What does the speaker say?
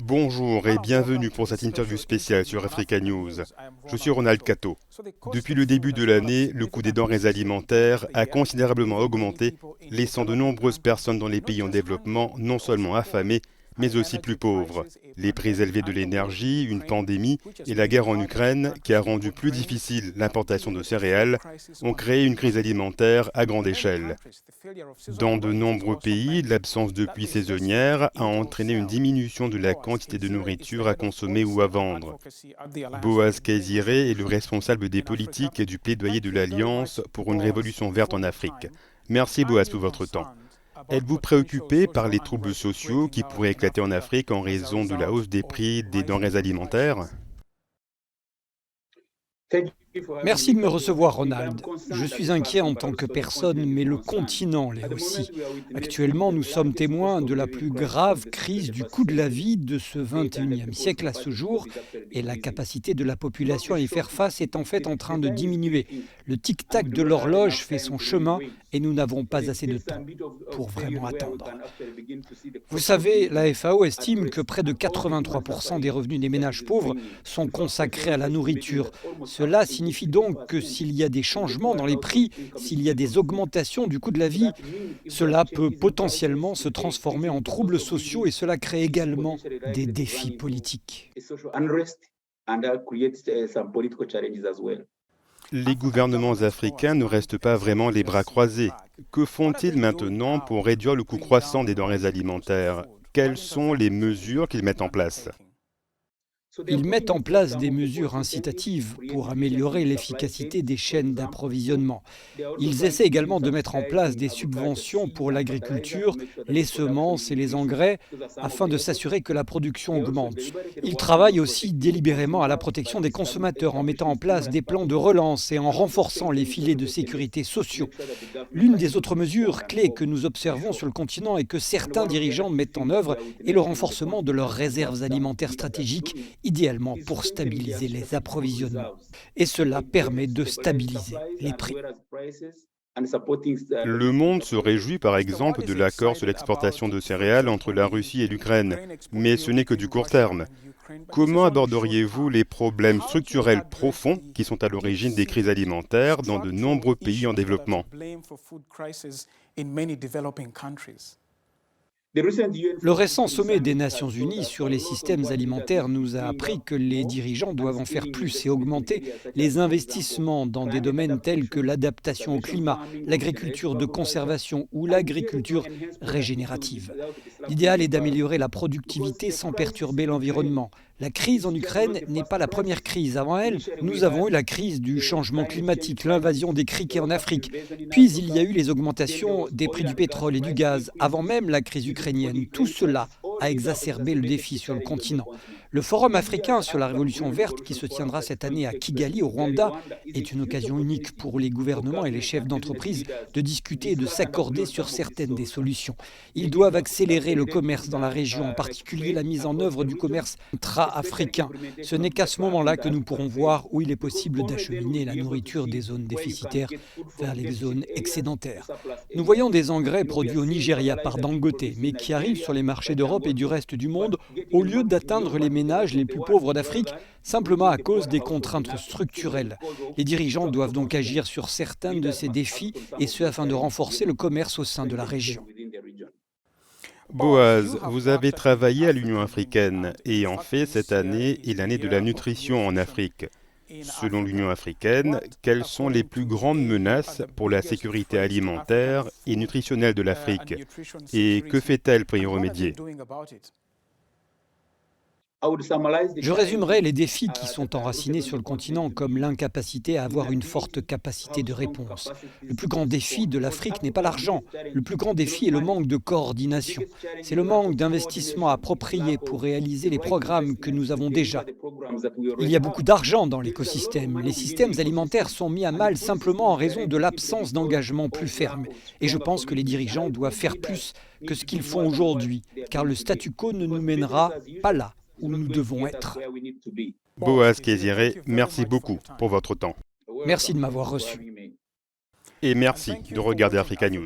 Bonjour et bienvenue pour cette interview spéciale sur Africa News. Je suis Ronald Kato. Depuis le début de l'année, le coût des denrées alimentaires a considérablement augmenté, laissant de nombreuses personnes dans les pays en développement non seulement affamées, mais aussi plus pauvres. Les prix élevés de l'énergie, une pandémie et la guerre en Ukraine, qui a rendu plus difficile l'importation de céréales, ont créé une crise alimentaire à grande échelle. Dans de nombreux pays, l'absence de pluie saisonnière a entraîné une diminution de la quantité de nourriture à consommer ou à vendre. Boaz Kaysire est le responsable des politiques et du plaidoyer de l'Alliance pour une révolution verte en Afrique. Merci Boaz pour votre temps. Êtes-vous préoccupé par les troubles sociaux qui pourraient éclater en Afrique en raison de la hausse des prix des denrées alimentaires? Merci de me recevoir, Ronald. Je suis inquiet en tant que personne, mais le continent l'est aussi. Actuellement, nous sommes témoins de la plus grave crise du coût de la vie de ce 21e siècle à ce jour, et la capacité de la population à y faire face est en fait en train de diminuer. Le tic-tac de l'horloge fait son chemin et nous n'avons pas assez de temps pour vraiment attendre. Vous savez, la FAO estime que près de 83% des revenus des ménages pauvres sont consacrés à la nourriture. Cela signifie donc que s'il y a des changements dans les prix, s'il y a des augmentations du coût de la vie, cela peut potentiellement se transformer en troubles sociaux et cela crée également des défis politiques. Les gouvernements africains ne restent pas vraiment les bras croisés. Que font-ils maintenant pour réduire le coût croissant des denrées alimentaires? Quelles sont les mesures qu'ils mettent en place? Ils mettent en place des mesures incitatives pour améliorer l'efficacité des chaînes d'approvisionnement. Ils essaient également de mettre en place des subventions pour l'agriculture, les semences et les engrais afin de s'assurer que la production augmente. Ils travaillent aussi délibérément à la protection des consommateurs en mettant en place des plans de relance et en renforçant les filets de sécurité sociaux. L'une des autres mesures clés que nous observons sur le continent et que certains dirigeants mettent en œuvre est le renforcement de leurs réserves alimentaires stratégiques, idéalement pour stabiliser les approvisionnements. Et cela permet de stabiliser les prix. Le monde se réjouit par exemple de l'accord sur l'exportation de céréales entre la Russie et l'Ukraine, mais ce n'est que du court terme. Comment aborderiez-vous les problèmes structurels profonds qui sont à l'origine des crises alimentaires dans de nombreux pays en développement? Le récent sommet des Nations Unies sur les systèmes alimentaires nous a appris que les dirigeants doivent en faire plus et augmenter les investissements dans des domaines tels que l'adaptation au climat, l'agriculture de conservation ou l'agriculture régénérative. L'idéal est d'améliorer la productivité sans perturber l'environnement. La crise en Ukraine n'est pas la première crise. Avant elle, nous avons eu la crise du changement climatique, l'invasion des criquets en Afrique. Puis il y a eu les augmentations des prix du pétrole et du gaz, avant même la crise ukrainienne. Tout cela a exacerbé le défi sur le continent. Le Forum africain sur la révolution verte qui se tiendra cette année à Kigali, au Rwanda, est une occasion unique pour les gouvernements et les chefs d'entreprise de discuter et de s'accorder sur certaines des solutions. Ils doivent accélérer le commerce dans la région, en particulier la mise en œuvre du commerce intra-africain. Ce n'est qu'à ce moment-là que nous pourrons voir où il est possible d'acheminer la nourriture des zones déficitaires vers les zones excédentaires. Nous voyons des engrais produits au Nigeria par Dangote, mais qui arrivent sur les marchés d'Europe et du reste du monde au lieu d'atteindre les ménages les plus pauvres d'Afrique, simplement à cause des contraintes structurelles. Les dirigeants doivent donc agir sur certains de ces défis, et ce afin de renforcer le commerce au sein de la région. Boaz, vous avez travaillé à l'Union africaine et en fait cette année est l'année de la nutrition en Afrique. Selon l'Union africaine, quelles sont les plus grandes menaces pour la sécurité alimentaire et nutritionnelle de l'Afrique? Et que fait-elle pour y remédier? Je résumerai les défis qui sont enracinés sur le continent comme l'incapacité à avoir une forte capacité de réponse. Le plus grand défi de l'Afrique n'est pas l'argent. Le plus grand défi est le manque de coordination. C'est le manque d'investissements appropriés pour réaliser les programmes que nous avons déjà. Il y a beaucoup d'argent dans l'écosystème. Les systèmes alimentaires sont mis à mal simplement en raison de l'absence d'engagement plus ferme. Et je pense que les dirigeants doivent faire plus que ce qu'ils font aujourd'hui, car le statu quo ne nous mènera pas là où nous devons être. Boaz Kaysire, merci beaucoup pour votre temps. Merci de m'avoir reçu. Et merci de regarder Africa News.